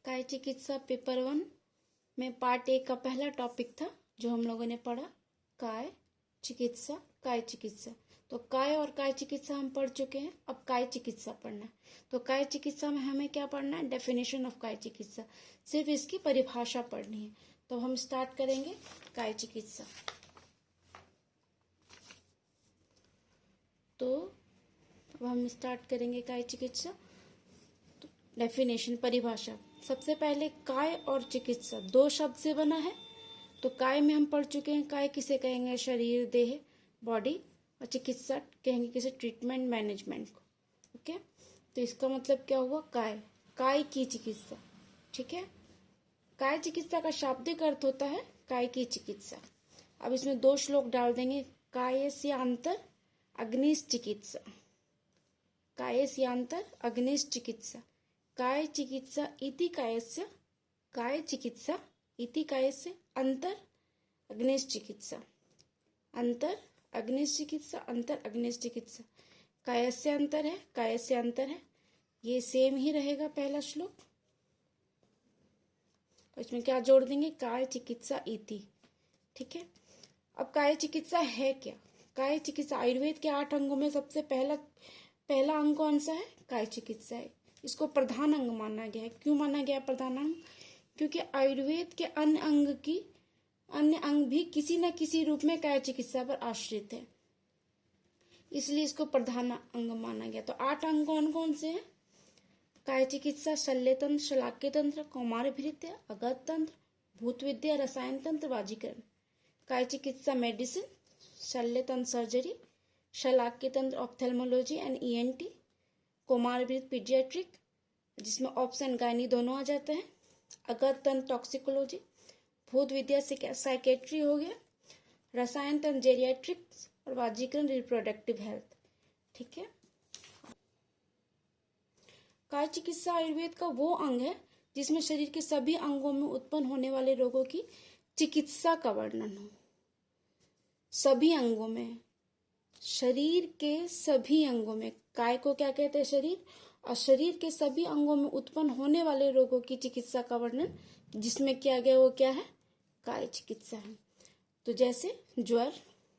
काय चिकित्सा पेपर 1 में पार्ट 1 का पहला टॉपिक था जो हम लोगों ने पढ़ा काय चिकित्सा। तो काय और काय चिकित्सा हम पढ़ चुके हैं। अब काय चिकित्सा पढ़ना है। तो काय चिकित्सा में हमें क्या पढ़ना है? डेफिनेशन ऑफ काय चिकित्सा, सिर्फ इसकी परिभाषा पढ़नी है। तो हम स्टार्ट करेंगे काय चिकित्सा। तो अब हम स्टार्ट करेंगे काय चिकित्सा। तो डेफिनेशन, परिभाषा, सबसे पहले काय और चिकित्सा दो शब्द से बना है। तो काय में हम पढ़ चुके हैं, काय किसे कहेंगे? शरीर, देह, बॉडी। और चिकित्सा कहेंगे किसे? ट्रीटमेंट, मैनेजमेंट को। ओके, तो इसका मतलब क्या हुआ? काय की चिकित्सा। ठीक है, काय चिकित्सा का शाब्दिक अर्थ होता है काय की चिकित्सा। अब इसमें दो श्लोक डाल देंगे। कायस्यांतर अग्निश चिकित्सा, कायस्यांतर अग्निश चिकित्सा, काय चिकित्सा इति कायस्य, काय चिकित्सा इति कायस्य, अंतर अग्निश चिकित्सा, अंतर अग्निश चिकित्सा, अंतर अग्निश चिकित्सा। कायस्य अंतर है, कायस्य अंतर है, ये सेम ही रहेगा पहला श्लोक। तो इसमें क्या जोड़ देंगे? काय चिकित्सा इति। ठीक है, अब काय चिकित्सा है क्या? काय चिकित्सा आयुर्वेद के 8 अंगों में सबसे पहला अंग कौन सा है? काय चिकित्सा है। इसको प्रधान अंग माना गया है। क्यों माना गया प्रधान अंग? क्योंकि आयुर्वेद के अन्य अंग भी किसी न किसी रूप में काय चिकित्सा पर आश्रित है, इसलिए इसको प्रधान अंग माना गया। तो 8 अंग कौन कौन से हैं? काय चिकित्सा शल्य तंत्र, शलाक्य तंत्र, कौमार भृत्य, अगत तंत्र, भूत विद्या, रसायन तंत्र, वाजीकरण। काय चिकित्सा मेडिसिन, शल्य तंत्र सर्जरी, शलाक्य तंत्र ophthalmology and ENT, Kaumara भृत्य paediatric जिसमें ऑप्शन गायनी दोनों आ जाते हैं, अगत तंत्र टॉक्सिकोलॉजी, भूत विद्या साइकेट्री हो गया, रसायन तंत्र जेरियाट्रिक्स और वाजीकरण रिप्रोडक्टिव हेल्थ। ठीक है, काय चिकित्सा आयुर्वेद का वो अंग है जिसमें शरीर के सभी अंगों में उत्पन्न होने वाले रोगों की चिकित्सा का वर्णन हो। सभी अंगों में, शरीर के सभी अंगों में, काय को क्या कहते हैं? शरीर। और शरीर के सभी अंगों में उत्पन्न होने वाले रोगों की चिकित्सा का वर्णन जिसमें किया गया वो क्या है? काय चिकित्सा है। तो जैसे ज्वर,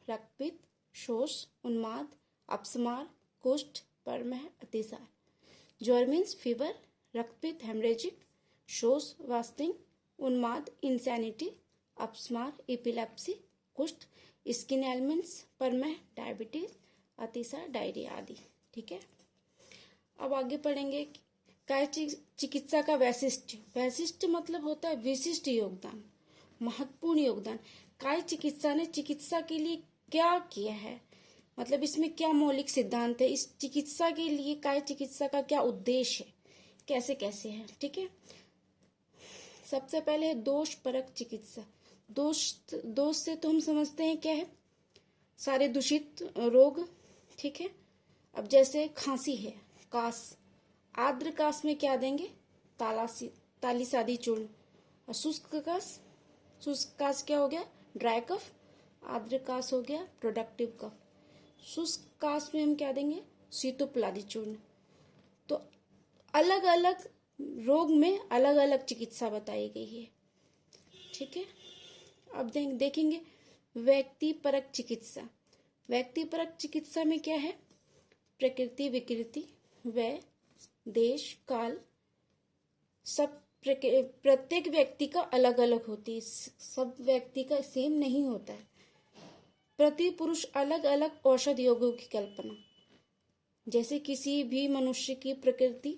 रक्तपित्त, शोष, उन्माद, अपस्मार, कुष्ठ, परमह, अतिसार। ज्वर मीन्स फीवर, रक्तपित्त हेमरेजिक, शोष वास्टिंग, उन्माद इंसैनिटी, अपस्मार एपिलेप्सी, कुष्ठ स्किन एलिमेंट्स, परमह डायबिटीज, अतिसार डायरिया आदि। ठीक है, अब आगे पढ़ेंगे काय चिकित्सा का वैशिष्ट्य। वैशिष्ट्य मतलब होता है विशिष्ट योगदान, महत्वपूर्ण योगदान। काय चिकित्सा ने चिकित्सा के लिए क्या किया है, मतलब इसमें क्या मौलिक सिद्धांत है, इस चिकित्सा के लिए काय चिकित्सा का क्या उद्देश्य है, कैसे कैसे है। ठीक है, सबसे पहले है दोष परक चिकित्सा। दोष से तो हम समझते हैं क्या है? सारे दूषित रोग। ठीक है, अब जैसे खांसी है, कास, आर्द्र कास में क्या देंगे? तालीसादी चूर्ण। और शुष्क कास क्या हो गया? Dry cough. आर्द्र कास हो गया प्रोडक्टिव कफ। शुष्क कास में हम क्या देंगे? शीतोपलादी चूर्ण। तो अलग अलग रोग में अलग अलग चिकित्सा बताई गई है। ठीक है, अब देखेंगे व्यक्ति परक चिकित्सा। व्यक्ति परक चिकित्सा में क्या है? प्रकृति, विकृति, वय, देश, काल, सब प्रत्येक व्यक्ति का अलग अलग होती है, सब व्यक्ति का सेम नहीं होता है। प्रति पुरुष अलग अलग औषध योगों की कल्पना। जैसे किसी भी मनुष्य की प्रकृति,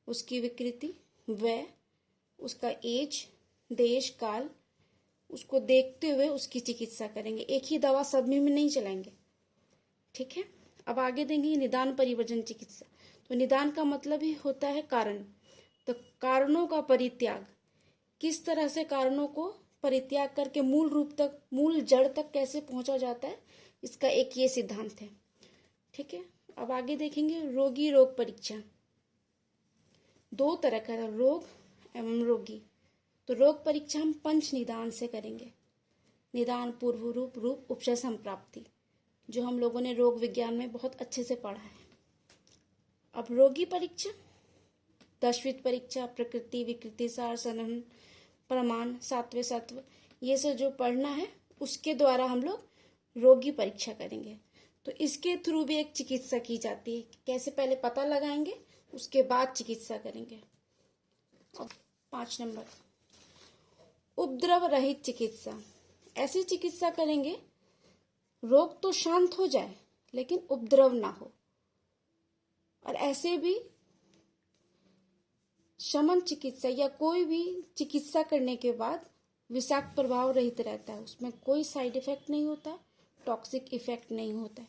उसकी विकृति, वय, उसका एज, देश, काल, उसको देखते हुए उसकी चिकित्सा करेंगे। एक ही दवा सभी में नहीं चलाएंगे। ठीक है, अब आगे देंगे निदान परिवर्जन चिकित्सा। तो निदान का मतलब ही होता है कारण। तो कारणों का परित्याग, किस तरह से कारणों को परित्याग करके मूल रूप तक, मूल जड़ तक कैसे पहुंचा जाता है, इसका एक ये सिद्धांत है। ठीक है, अब आगे देखेंगे रोगी रोग परीक्षा। दो तरह का है, रोग एवं रोगी। तो रोग परीक्षा हम पंच निदान से करेंगे। निदान, पूर्व रूप, रूप, उपशम, संप्राप्ति, जो हम लोगों ने रोग विज्ञान में बहुत अच्छे से पढ़ा है। अब रोगी परीक्षा, 10वीं परीक्षा, प्रकृति, विकृति, सार, सनन, प्रमाण, 7वें सत्व, ये सब जो पढ़ना है उसके द्वारा हम लोग रोगी परीक्षा करेंगे। तो इसके थ्रू भी एक चिकित्सा की जाती है। कैसे, पहले पता लगाएंगे, उसके बाद चिकित्सा करेंगे। अब 5 नंबर, उपद्रव रहित चिकित्सा। ऐसी चिकित्सा करेंगे रोग तो शांत हो जाए लेकिन उपद्रव ना हो। और ऐसे भी शमन चिकित्सा या कोई भी चिकित्सा करने के बाद विषाक्त प्रभाव रहित रहता है, उसमें कोई साइड इफेक्ट नहीं होता, टॉक्सिक इफेक्ट नहीं होता है,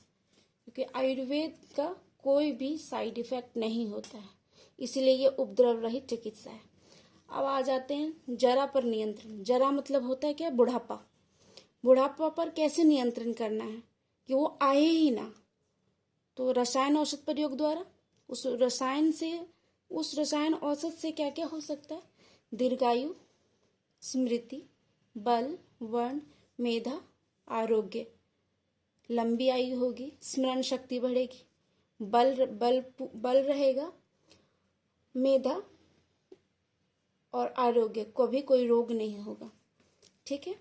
क्योंकि आयुर्वेद का कोई भी साइड इफेक्ट नहीं होता है, इसलिए ये उपद्रव रहित चिकित्सा है। अब आ जाते हैं जरा पर नियंत्रण। जरा मतलब होता है क्या, बुढ़ापा। बुढ़ापा पर कैसे नियंत्रण करना है कि वो आए ही ना। तो रसायन औषध प्रयोग द्वारा उस रसायन औषध से क्या क्या हो सकता है, दीर्घायु, स्मृति, बल, वर्ण, मेधा, आरोग्य, लंबी आयु होगी, स्मरण शक्ति बढ़ेगी, बल रहेगा, मेधा और आरोग्य, कभी कोई रोग नहीं होगा। ठीक है।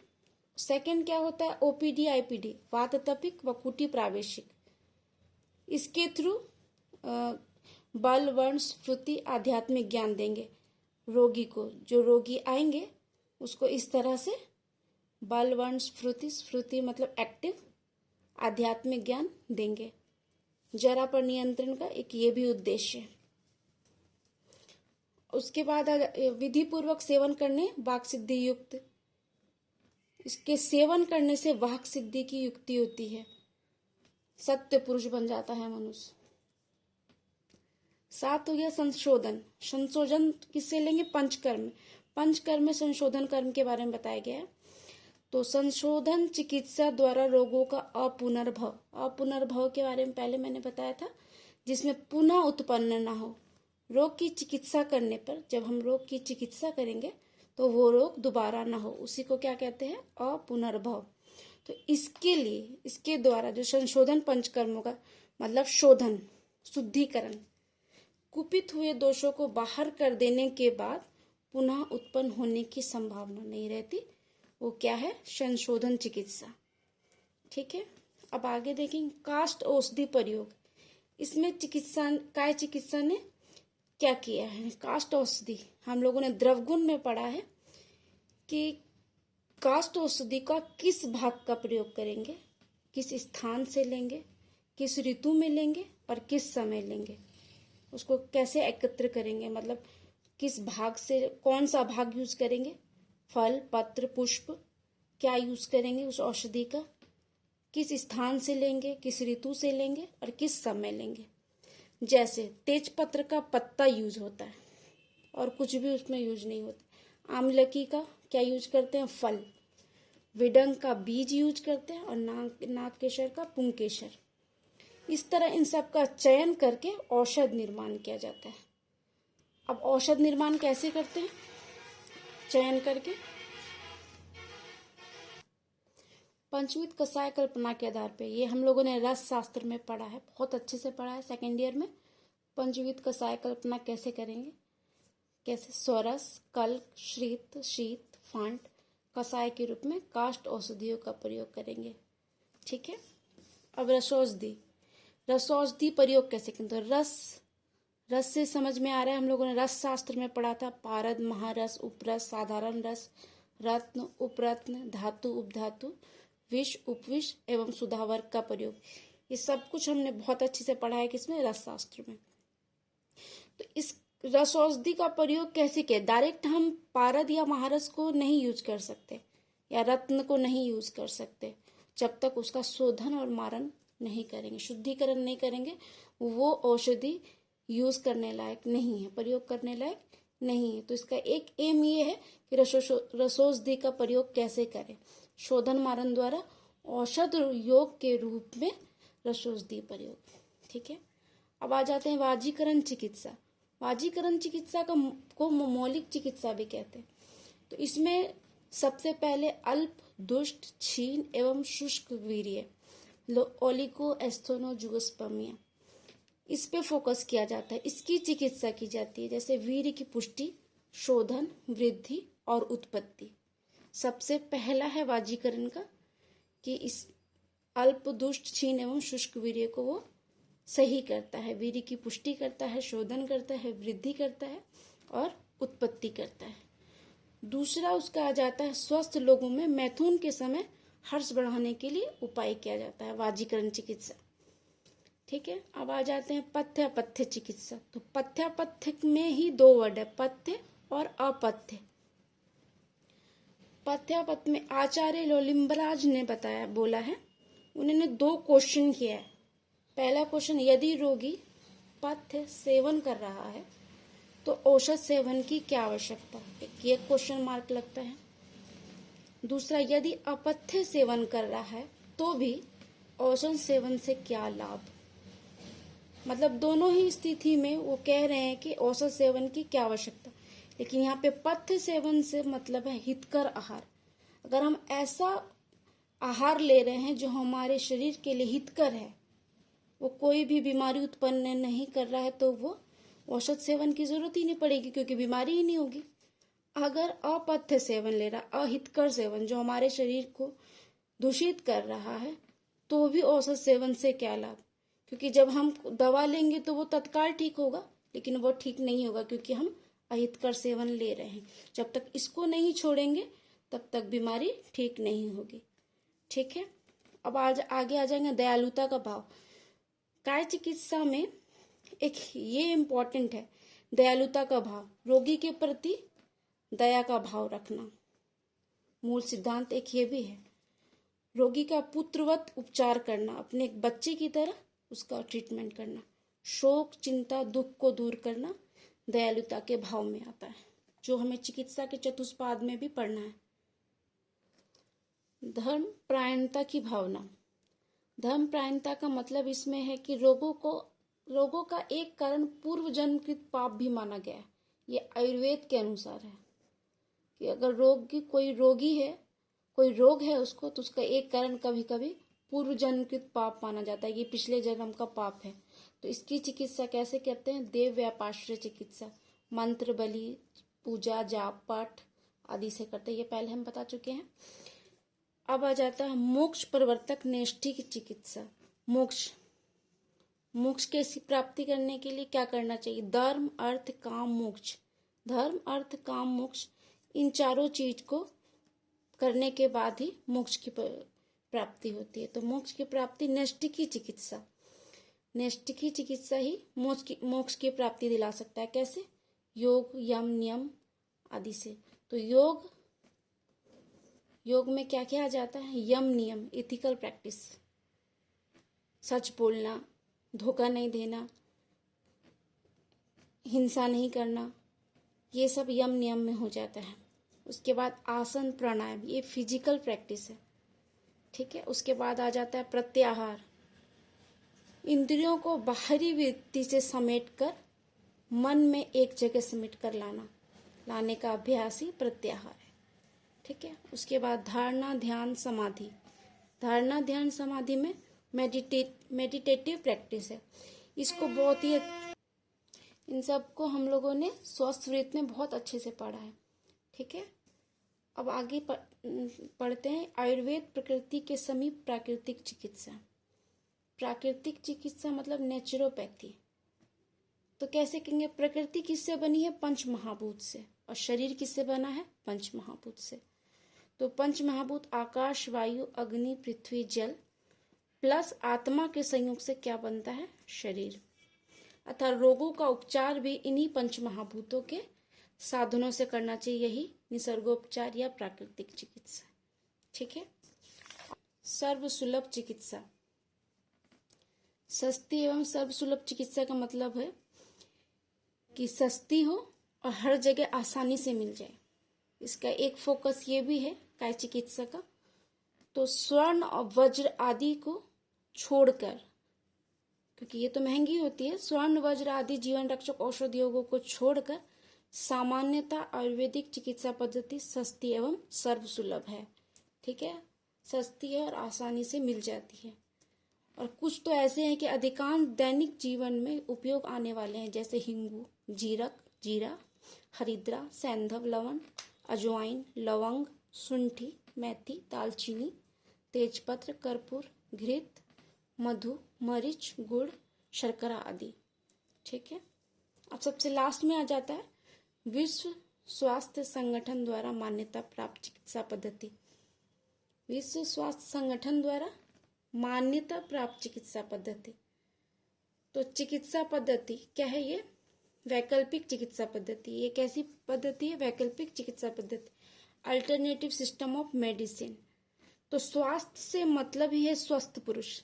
सेकंड क्या होता है, ओपीडी आईपीडी, वाततपिक व कुटी प्रावेशिक। इसके थ्रू बल, वर्ण, स्मृति, आध्यात्मिक ज्ञान देंगे रोगी को। जो रोगी आएंगे उसको इस तरह से बल, वर्ण, स्मृति मतलब एक्टिव, आध्यात्मिक ज्ञान देंगे। जरा पर नियंत्रण का एक ये भी उद्देश्य है। उसके बाद विधि पूर्वक सेवन करने वाक सिद्धि युक्त। इसके सेवन करने से वाक सिद्धि की युक्ति होती है, सत्य पुरुष बन जाता है मनुष्य। 7 हो गया संशोधन। संशोधन किससे लेंगे, पंचकर्म। पंचकर्म में संशोधन कर्म के बारे में बताया गया है। तो संशोधन चिकित्सा द्वारा रोगों का अपुनर्भव के बारे में पहले मैंने बताया था, जिसमें पुनः उत्पन्न ना हो। रोग की चिकित्सा करने पर, जब हम रोग की चिकित्सा करेंगे तो वो रोग दोबारा ना हो, उसी को क्या कहते हैं, अपुनर्भव। तो इसके लिए, इसके द्वारा जो संशोधन पंचकर्मों का मतलब शोधन, शुद्धिकरण, कुपित हुए दोषों को बाहर कर देने के बाद पुनः उत्पन्न होने की संभावना नहीं रहती, वो क्या है, संशोधन चिकित्सा। ठीक है। अब आगे देखेंगे काष्ठ औषधि प्रयोग। इसमें काय चिकित्सा ने क्या किया है, काष्ठ औषधि हम लोगों ने द्रवगुण में पढ़ा है कि काष्ठ औषधि का किस भाग का प्रयोग करेंगे, किस स्थान से लेंगे, किस ऋतु में लेंगे और किस समय लेंगे, उसको कैसे एकत्र करेंगे, मतलब किस भाग से कौन सा भाग यूज करेंगे, फल, पत्र, पुष्प क्या यूज करेंगे उस औषधि का, किस स्थान से लेंगे, किस ऋतु से लेंगे और किस समय लेंगे। जैसे तेज पत्र का पत्ता यूज होता है और कुछ भी उसमें यूज नहीं होता। आमलकी का क्या यूज करते हैं, फल। विडंग का बीज यूज करते हैं और नागकेशर का पुंकेसर। इस तरह इन सब का चयन करके औषध निर्माण किया जाता है। अब औषध निर्माण कैसे करते हैं, चयन करके पंचविध कषाय कल्पना के आधार पे। ये हम लोगों ने रस शास्त्र में पढ़ा है, बहुत अच्छे से पढ़ा है सेकेंड ईयर में। पंचविध कषाय कल्पना कैसे करेंगे, कैसे स्वरस, कल्क, श्रीत, शीत, फांट कषाय के रूप में काष्ठ औषधियों का प्रयोग करेंगे। ठीक है। अब रसौषधि, रसौषधि प्रयोग कैसे करें, तो रस से समझ में आ रहा है, हम लोगों ने रस शास्त्र में पढ़ा था, पारद, महारस, उपरस, साधारण रस, रत्न, उपरत्न, धातु, उपधातु, विष, उपविष एवं सुधावर्ग का प्रयोग। ये सब कुछ हमने बहुत अच्छे से पढ़ा है किसमें, रस शास्त्र में। तो इस रसौषधि का प्रयोग कैसे किया, डायरेक्ट हम पारद या महारस को नहीं यूज कर सकते या रत्न को नहीं यूज कर सकते जब तक उसका शोधन और मारण नहीं करेंगे, शुद्धिकरण नहीं करेंगे, वो औषधि यूज करने लायक नहीं है, प्रयोग करने लायक नहीं है। तो इसका एक एम ये है कि रसौषधि का प्रयोग कैसे करें, शोधन मारण द्वारा औषध योग के रूप में रसौषधि प्रयोग। ठीक है। अब आ जाते हैं वाजीकरण चिकित्सा। वाजीकरण चिकित्सा को मौलिक चिकित्सा भी कहते हैं। तो इसमें सबसे पहले अल्प, दुष्ट, क्षीण एवं शुष्क वीर्य, ओलिगो एस्थेनोजुगोस्पर्मिया, इस पे फोकस किया जाता है, इसकी चिकित्सा की जाती है। जैसे वीर्य की पुष्टि, शोधन, वृद्धि और उत्पत्ति। सबसे पहला है वाजीकरण का, कि इस अल्प, दुष्ट, क्षीण एवं शुष्क वीर्य को वो सही करता है। वीर्य की पुष्टि करता है, शोधन करता है, वृद्धि करता है और उत्पत्ति करता है। दूसरा उसका आ जाता है स्वस्थ लोगों में मैथुन के समय हर्ष बढ़ाने के लिए उपाय किया जाता है, वाजीकरण चिकित्सा। ठीक है, अब आ जाते हैं पथ्य अपथ्य चिकित्सा। तो पथ्य अपथ्य में ही दो वर्ड है, पथ्य और अपथ्य। पथ्य अपथ्य में आचार्य लोलिम्बराज ने बताया, बोला है, उन्होंने 2 क्वेश्चन किया है। पहला क्वेश्चन, यदि रोगी पथ्य सेवन कर रहा है तो औषध सेवन की क्या आवश्यकता, ये क्वेश्चन मार्क लगता है। दूसरा, यदि अपथ्य सेवन कर रहा है तो भी औषध सेवन से क्या लाभ। मतलब दोनों ही स्थिति में वो कह रहे हैं कि औषध सेवन की क्या आवश्यकता, लेकिन यहाँ पे पथ्य सेवन से मतलब है हितकर आहार। अगर हम ऐसा आहार ले रहे हैं जो हमारे शरीर के लिए हितकर है, वो कोई भी बीमारी उत्पन्न नहीं कर रहा है, तो वो औषध सेवन की जरूरत ही नहीं पड़ेगी, क्योंकि बीमारी ही नहीं होगी। अगर अपथ्य सेवन ले रहा, अहितकर सेवन, जो हमारे शरीर को दूषित कर रहा है, तो भी औषध सेवन से क्या लाभ। क्योंकि जब हम दवा लेंगे तो वो तत्काल ठीक होगा, लेकिन वो ठीक नहीं होगा क्योंकि हम अहितकर सेवन ले रहे हैं। जब तक इसको नहीं छोड़ेंगे तब तक बीमारी ठीक नहीं होगी। ठीक है, अब आगे आ जाएंगे दयालुता का भाव। काय चिकित्सा में एक ये इम्पोर्टेंट है, दयालुता का भाव, रोगी के प्रति दया का भाव रखना। मूल सिद्धांत एक ये भी है। रोगी का पुत्रवत उपचार करना, अपने एक बच्चे की तरह उसका ट्रीटमेंट करना। शोक, चिंता, दुख को दूर करना दयालुता के भाव में आता है, जो हमें चिकित्सा के चतुष्पाद में भी पढ़ना है। धर्म प्रायणता की भावना। धर्म प्रायणता का मतलब इसमें है कि रोगों का एक कारण पूर्व जन्मकृत पाप भी माना गया है। ये आयुर्वेद के अनुसार है कि अगर कोई रोग है उसको, तो उसका एक कारण कभी कभी पूर्व जन्मकृत पाप माना जाता है, ये पिछले जन्म का पाप है। तो इसकी चिकित्सा कैसे करते हैं, देव व्यापाश्रय चिकित्सा, मंत्र, बलि, पूजा, जाप, पाठ आदि से करते हैं। ये पहले हम बता चुके हैं। अब आ जाता है मोक्ष प्रवर्तक नेष्ठि की चिकित्सा। मोक्ष की प्राप्ति करने के लिए क्या करना चाहिए, धर्म, अर्थ, काम, मोक्ष। धर्म, अर्थ, काम, मोक्ष, इन चारों चीज को करने के बाद ही मोक्ष की प्राप्ति होती है। तो मोक्ष की प्राप्ति नैष्ठिकी चिकित्सा ही मोक्ष की प्राप्ति दिला सकता है। कैसे, योग, यम, नियम आदि से। तो योग में क्या क्या आ जाता है, यम, नियम, एथिकल प्रैक्टिस, सच बोलना, धोखा नहीं देना, हिंसा नहीं करना, ये सब यम नियम में हो जाता है। उसके बाद आसन, प्राणायाम, ये फिजिकल प्रैक्टिस है। ठीक है, उसके बाद आ जाता है प्रत्याहार, इंद्रियों को बाहरी वृत्ति से समेटकर मन में एक जगह समेट कर लाने का अभ्यास ही प्रत्याहार है। ठीक है, उसके बाद धारणा, ध्यान, समाधि। धारणा, ध्यान, समाधि में मेडिटेटिव प्रैक्टिस है। इसको बहुत ही, इन सब को हम लोगों ने स्वस्थ वृत्त में बहुत अच्छे से पढ़ा है। ठीक है, अब आगे पढ़ते हैं आयुर्वेद प्रकृति के समीप प्राकृतिक चिकित्सा। प्राकृतिक चिकित्सा मतलब नेचुरोपैथी। तो कैसे कहेंगे, प्रकृति किससे बनी है, पंच महाभूत से, और शरीर किससे बना है, पंच महाभूत से। तो पंच महाभूत आकाश, वायु, अग्नि, पृथ्वी, जल प्लस आत्मा के संयोग से क्या बनता है, शरीर। अतः रोगों का उपचार भी इन्हीं पंच महाभूतों के साधनों से करना चाहिए, यही निसर्गोपचार या प्राकृतिक चिकित्सा। ठीक है, सर्वसुलभ चिकित्सा। सस्ती एवं सर्वसुलभ चिकित्सा का मतलब है कि सस्ती हो और हर जगह आसानी से मिल जाए। इसका एक फोकस ये भी है काय चिकित्सा का, तो स्वर्ण और वज्र आदि को छोड़कर, क्योंकि ये तो महंगी होती है, स्वर्ण, वज्र आदि जीवन रक्षक औषधियों को छोड़कर सामान्यतः आयुर्वेदिक चिकित्सा पद्धति सस्ती एवं सर्वसुलभ है। ठीक है, सस्ती है और आसानी से मिल जाती है। और कुछ तो ऐसे हैं कि अधिकांश दैनिक जीवन में उपयोग आने वाले हैं, जैसे हिंगू, जीरा, हरिद्रा, सैंधव, लवण, अजवाइन, लवंग, शुंठी, मेथी, दालचीनी, तेजपत्र, कर्पूर, घृत, मधु, मरीच, गुड़, शर्करा आदि। ठीक है। अब सबसे लास्ट में आ जाता है विश्व स्वास्थ्य संगठन द्वारा मान्यता प्राप्त चिकित्सा पद्धति। विश्व स्वास्थ्य संगठन द्वारा मान्यता प्राप्त चिकित्सा पद्धति। तो चिकित्सा पद्धति क्या है? ये वैकल्पिक चिकित्सा पद्धति। ये कैसी पद्धति है? वैकल्पिक चिकित्सा पद्धति, अल्टरनेटिव सिस्टम ऑफ मेडिसिन। तो स्वास्थ्य से मतलब ही है स्वस्थ पुरुष,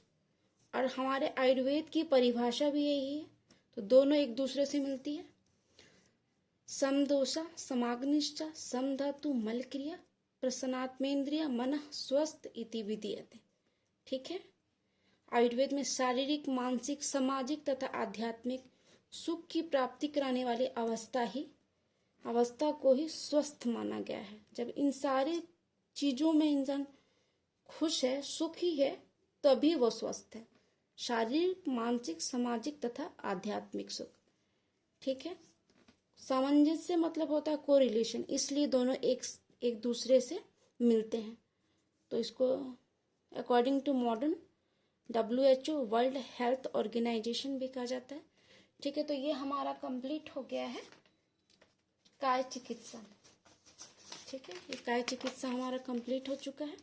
और हमारे आयुर्वेद की परिभाषा भी यही है। तो दोनों एक दूसरे से मिलती है। समदोषा समाग्निश्चा समधातु मलक्रिया प्रसन्नात्मेन्द्रिय मन स्वस्थ इति विधीयते। ठीक है। आयुर्वेद में शारीरिक, मानसिक, सामाजिक तथा आध्यात्मिक सुख की प्राप्ति कराने वाली अवस्था को ही स्वस्थ माना गया है। जब इन सारी चीजों में इंसान खुश है, सुखी है, तभी वो स्वस्थ है। शारीरिक, मानसिक, सामाजिक तथा आध्यात्मिक सुख। ठीक है। सामंजस्य मतलब होता है कोरिलेशन, इसलिए दोनों एक दूसरे से मिलते हैं। तो इसको according to modern WHO world health organisation भी कहा जाता है। ठीक है। तो ये हमारा कंप्लीट हो गया है काय चिकित्सा। ठीक है। ये काय चिकित्सा हमारा कंप्लीट हो चुका है।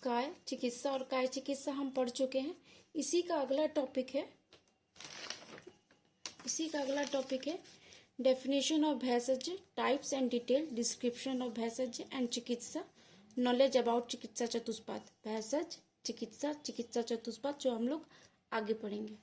काय चिकित्सा और काय चिकित्सा हम पढ़ चुके हैं। इसी का अगला टॉपिक है डेफिनेशन ऑफ भेषज, types and detail description of भेषज एंड चिकित्सा, नॉलेज अबाउट चिकित्सा चतुष्पाद। भेषज, चिकित्सा चतुष्पाद जो हम लोग आगे पढ़ेंगे।